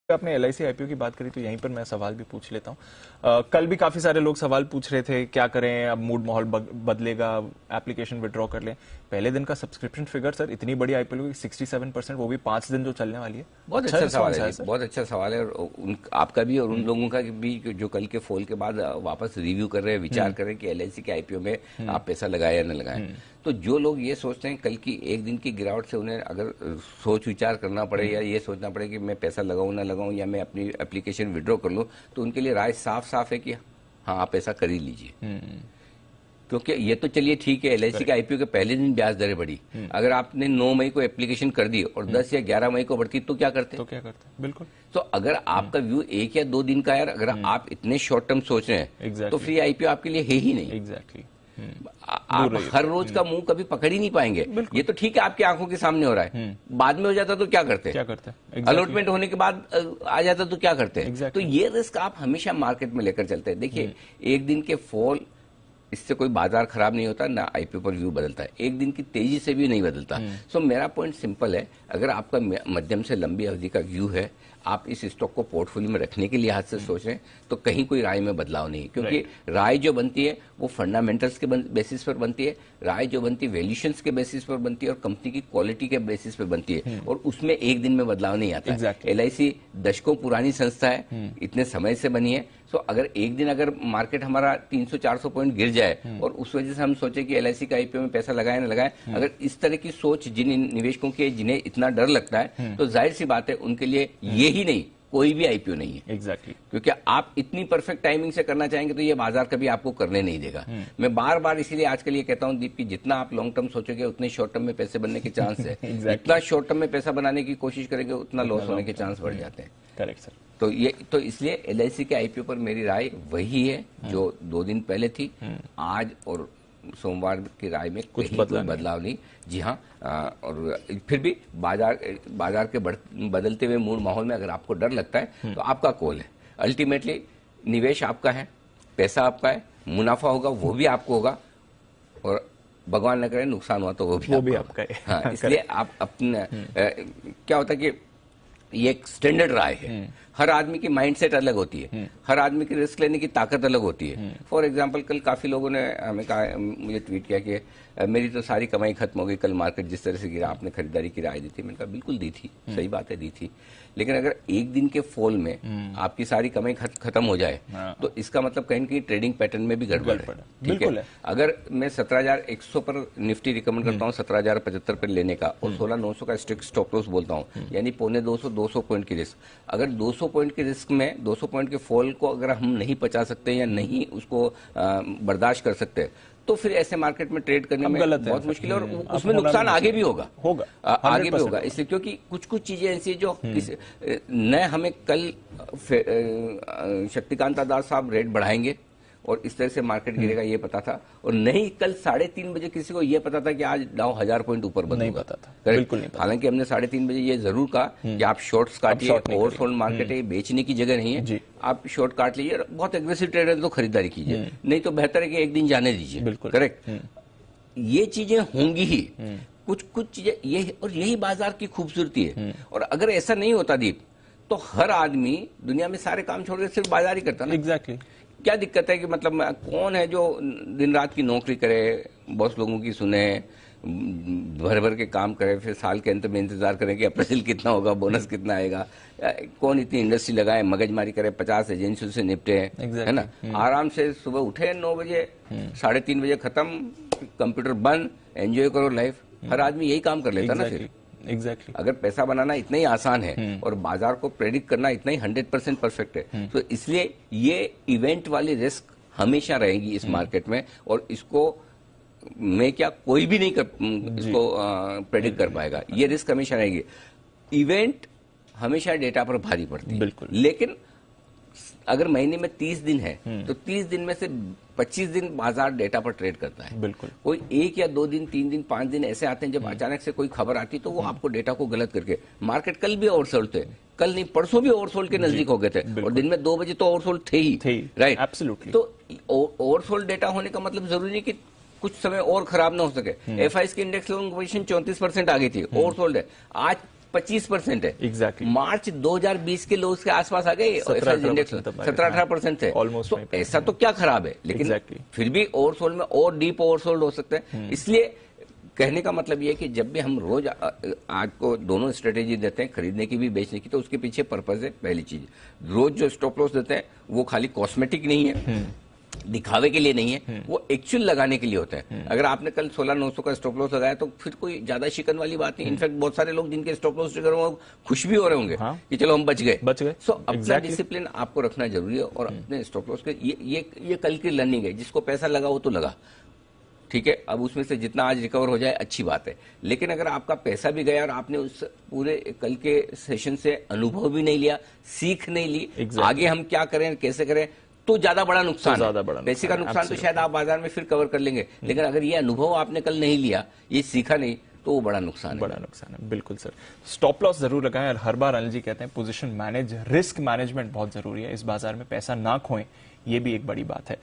आपने LIC IPO की बात करी तो यहीं पर मैं सवाल भी पूछ लेता हूँ। कल भी काफी सारे लोग सवाल पूछ रहे थे क्या करें, अब मूड माहौल बदलेगा, एप्लीकेशन विड्रॉ कर लें। पहले दिन का सब्सक्रिप्शन फिगर सर इतनी बड़ी IPO की 67%, वो भी 5 दिन जो चलने वाली है। बहुत अच्छा सवाल है, बहुत अच्छा सवाल है। और आपका भी और उन लोगों का भी जो कल के फॉल के बाद वापस रिव्यू कर रहे हैं, विचार कर रहे हैं कि LIC के IPO में आप पैसा लगाए या न लगाएं। तो जो लोग ये सोचते हैं कल की एक दिन की गिरावट से उन्हें अगर सोच विचार करना पड़े या ये सोचना पड़े कि मैं पैसा लगाऊं ना लगाऊं या मैं अपनी एप्लीकेशन विड्रॉ कर लूं, तो उनके लिए राय साफ साफ है कि हाँ, आप ऐसा कर ही लीजिए। क्योंकि ये तो चलिए ठीक है, LIC के IPO के पहले दिन ब्याज दरें बढ़ी। अगर आपने 9 मई को एप्लीकेशन कर दी और 10 या 11 मई को बढ़ती तो क्या करते? बिल्कुल। तो अगर आपका व्यू 1 या 2 दिन का है, अगर आप इतने शॉर्ट टर्म सोच रहे हैं तो फ्री IPO आपके लिए है ही नहीं। एग्जैक्टली। आप हर रोज का मुंह कभी पकड़ ही नहीं पाएंगे। ये तो ठीक है आपकी आंखों के सामने हो रहा है, बाद में हो जाता तो क्या करते? अलॉटमेंट होने के बाद आ जाता तो क्या करते? तो ये रिस्क आप हमेशा मार्केट में लेकर चलते हैं। देखिए, एक दिन के फॉल इससे कोई बाजार खराब नहीं होता, ना IPO पर व्यू बदलता है, एक दिन की तेजी से भी नहीं बदलता। सो मेरा पॉइंट सिंपल है, अगर आपका मध्यम से लंबी अवधि का व्यू है, आप इस स्टॉक को पोर्टफोलियो में रखने के लिहाज से सोच रहे हैं, तो कहीं कोई राय में बदलाव नहीं, क्योंकि राय जो बनती है वो फंडामेंटल्स के बेसिस पर बनती है, राय जो बनती है वैल्यूएशंस के बेसिस पर बनती है और कंपनी की क्वालिटी के बेसिस पर बनती है, और उसमें एक दिन में बदलाव नहीं आता। LIC दशकों पुरानी संस्था है, इतने समय से बनी है। सो अगर एक दिन अगर मार्केट हमारा 300-400 पॉइंट गिर जाए और उस वजह से हम सोचे कि LIC का IPO में पैसा लगाए ना लगाए, अगर इस तरह की सोच जिन निवेशकों की जिन्हें इतना डर लगता है, तो जाहिर सी बात है उनके लिए ये ही नहीं कोई भी IPO नहीं है। एग्जैक्टली। क्योंकि आप इतनी परफेक्ट टाइमिंग से करना चाहेंगे तो ये बाजार कभी आपको करने नहीं देगा। मैं बार बार इसीलिए आजकल ये कहता हूं दीप कि जितना आप लॉन्ग टर्म सोचोगे उतने शॉर्ट टर्म में पैसे बनने के चांस है। जितना शॉर्ट टर्म में पैसा बनाने की कोशिश करेंगे उतना लॉस होने के चांस बढ़ जाते हैं। Correct sir. तो इसलिए LIC के IPO पर मेरी राय वही है जो 2 दिन पहले थी। आज और सोमवार की राय में कुछ बदलाव नहीं। जी हाँ, और फिर भी बाजार के बदलते हुए मूड माहौल में अगर आपको डर लगता है तो आपका कॉल है। अल्टीमेटली निवेश आपका है, पैसा आपका है, मुनाफा होगा वो भी आपको होगा, और भगवान न करे नुकसान हुआ तो वो भी आपका है। हाँ, इसलिए आप अपने क्या होता है कि ये एक स्टैंडर्ड राय है। हर आदमी की माइंडसेट अलग होती है, हर आदमी की रिस्क लेने की ताकत अलग होती है। फॉर एग्जांपल कल काफी लोगों ने हमें कहा, मुझे ट्वीट किया कि मेरी तो सारी कमाई खत्म हो गई, कल मार्केट जिस तरह से गिरा, आपने खरीदारी की राय दी थी। मैंने कहा बिल्कुल दी थी, सही बात है दी थी, लेकिन अगर एक दिन के फॉल में आपकी सारी कमाई खत्म हो जाए तो इसका मतलब कहीं न कहीं ट्रेडिंग पैटर्न में भी गड़बड़ है। ठीक है, अगर मैं 17,100 पर निफ्टी रिकमेंड करता हूँ 17,075 पर लेने का, और 16,900 का स्ट्रिक्ट स्टॉप लॉस बोलता हूँ, यानी 200 पॉइंट की रिस्क। अगर 200 पॉइंट की रिस्क में 200 पॉइंट के फॉल को अगर हम नहीं पचा सकते या नहीं उसको बर्दाश्त कर सकते, तो फिर ऐसे मार्केट में ट्रेड करने में बहुत मुश्किल है, और उसमें नुकसान आगे भी होगा आगे भी होगा। इसलिए क्योंकि कुछ चीजें ऐसी जो न हमें कल शक्तिकांत दास साहब रेट बढ़ाएंगे और इस तरह से मार्केट गिरेगा ये पता था, और नहीं कल 3:30 बजे किसी को ये पता था कि आज डाउ 1000 पॉइंट ऊपर बंद नहीं पता था, बिल्कुल नहीं। हालांकि हमने 3:30 बजे ये जरूर कहा कि आप शॉर्ट्स काटिए, ओवरसोल्ड मार्केट है, बेचने की जगह नहीं है, आप शॉर्ट काट लीजिए, बहुत एग्रेसिव ट्रेडर तो खरीदारी कीजिए, नहीं तो बेहतर है कि एक दिन जाने दीजिए। करेक्ट, ये चीजें होंगी ही, कुछ चीजें ये, और यही बाजार की खूबसूरती है। और अगर ऐसा नहीं होता दीप, तो हर आदमी दुनिया में सारे काम छोड़ के सिर्फ बाजार ही करता ना। एग्जैक्टली। क्या दिक्कत है कि मतलब कौन है जो दिन रात की नौकरी करे, बॉस लोगों की सुने, भर के काम करे, फिर साल के अंत में इंतजार करें कि अप्रैल कितना होगा, बोनस कितना आएगा, कौन इतनी इंडस्ट्री लगाए, मगजमारी करे, 50 एजेंसियों से निपटे, है ना। आराम से सुबह उठे 9 बजे, 3:30 बजे खत्म, कंप्यूटर बंद, एंजॉय करो लाइफ। हर आदमी यही काम कर लेता ना फिर। एग्जैक्टली। अगर पैसा बनाना इतना ही आसान है और बाजार को प्रेडिक्ट करना इतना ही 100% परफेक्ट है, तो इसलिए ये इवेंट वाली रिस्क हमेशा रहेगी इस मार्केट में, और इसको मैं क्या कोई भी नहीं इसको प्रेडिक्ट कर पाएगा। ये रिस्क हमेशा रहेगी। इवेंट हमेशा डेटा पर भारी पड़ती है, बिल्कुल। लेकिन अगर महीने में 30 दिन है तो 30 दिन में से 25 दिन बाजार डेटा पर ट्रेड करता है। बिल्कुल। कोई 1 या 2 दिन, 3 दिन, 5 दिन ऐसे आते हैं जब अचानक से कोई खबर आती है तो वो आपको डेटा को गलत करके, मार्केट कल भी ओवरसोल्ड थे, कल नहीं परसों भी ओवरसोल्ड के नजदीक हो गए थे, और दिन में 2 बजे तो ओवरसोल्ड थे ही, राइट। एब्सोल्युटली। तो ओवरसोल्ड डेटा होने का मतलब जरूरी नहीं कि कुछ समय और खराब ना हो सके। FIs की इंडेक्स लोन पोजीशन 34% आ गई थी, ओवरसोल्ड है। आज 25% है। एग्जैक्टली मार्च 2020 के लोग के आसपास आ गए, 17-18% है। ऑलमोस्ट तो ऐसा तो क्या खराब है, लेकिन फिर भी ओवरसोल्ड में और डीप ओवरसोल्ड हो सकते हैं। इसलिए कहने का मतलब ये है कि जब भी हम रोज आज को दोनों स्ट्रेटेजी देते हैं, खरीदने की भी बेचने की, तो उसके पीछे पर्पज है। पहली चीज, रोज जो स्टॉप लॉस देते हैं वो खाली कॉस्मेटिक नहीं है, दिखावे के लिए नहीं है, वो एक्चुअल लगाने के लिए होता है। अगर आपने कल 16,900 का स्टॉप लॉस लगाया तो फिर कोई ज्यादा शिकन वाली बात नहीं। इनफैक्ट बहुत सारे लोग जिनके स्टॉप लॉस ट्रिगर हो खुश भी हो रहे होंगे कि चलो हम बच गए। सो अपना डिसिप्लिन आपको रखना जरूरी है, और अपने स्टॉप लॉस के ये कल की लर्निंग है। जिसको पैसा लगा वो तो लगा, ठीक है, अब उसमें से जितना आज रिकवर हो जाए अच्छी बात है। लेकिन अगर आपका पैसा भी गया और आपने उस पूरे कल के सेशन से अनुभव भी नहीं लिया, सीख नहीं ली, आगे हम क्या करें कैसे करें, तो ज्यादा बड़ा नुकसान है। पैसे का नुकसान तो शायद आप बाजार में फिर कवर कर लेंगे, लेकिन अगर ये अनुभव आपने कल नहीं लिया, ये सीखा नहीं, तो वो बड़ा नुकसान है। बड़ा नुकसान है, बिल्कुल सर। स्टॉप लॉस जरूर लगाएं, और हर बार अनिल जी कहते हैं पोजीशन मैनेज, रिस्क मैनेजमेंट बहुत जरूरी है। इस बाजार में पैसा ना खोएं, ये भी एक बड़ी बात है।